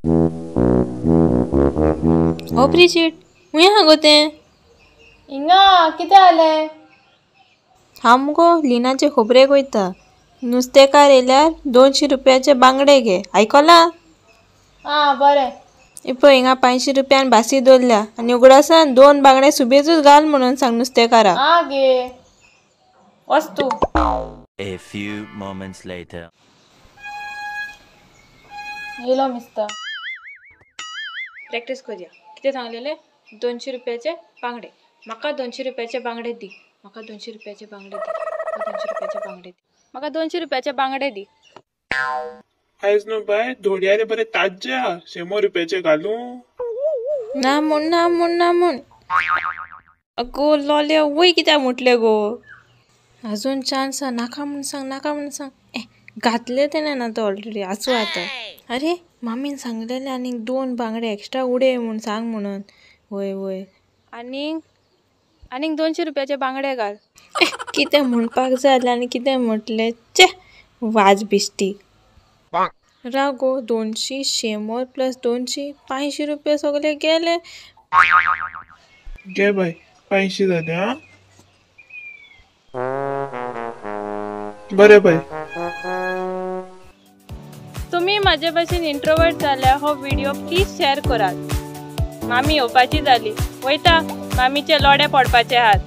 हो प्रिचिट हुंय हा गो तें हिंगा कितें जालें? हांव मुगो लिनाचे खोबरेक वयता. नुस्तेकार येयल्यार 200 रुपयाचे बांगडे घे आयकलां? आं बरें. पळय हिंगा 500 रुपयान भासी दवरल्या आनी उगडासान 2 बांगडे सुबेजूच घाल म्हणून सांग नुस्तेकाराक. आं गे वच तूं. A few moments later. येयलो मिस्टर. प्रॅक्टीस करूया. कितें सांगलेलें 200 रुपयाचे बांगडे. म्हाका 200 रुपयाचे बांगडे दी. म्हाका 200 रुपयाचे बांगडे दी. म्हाका 200 रुपयाचे बांगडे दी. म्हाका 200 रुपयाचे बांगडे दी. आयज न्हू बाय धोडयारे बरे ताज्जे हा 100 रुपयाचे घालूं. ना म्हण. अगो लोल्या वय कित्याक म्हटलें गो. अजून चान्स हा. नाका म्हण सांग. घातले तेणें ना तो ऑलरेडी आसूं आता. अरे मामीन सांगलेलें आनीक 2 बांगडे एक्स्ट्रा उडय म्हूण सांग म्हणून. वय आनीक 200 रुपयाचे बांगडे घाल. कितें म्हणपाक जाय आनी कितें म्हटलें चे वाज बिश्टी. राव गो 200 100 प्लस 200 500 रुपया सगळे गेले. घे बाय 500 जाले हा. बरें बाय. तुम्ही माझे भशेन इंट्रोवर्ट जाल्यार हो व्हिडिओ प्लीज शेअर करात. मामी येवपाची जाली. वयता मामीचे लोडे पडपाचे आहात.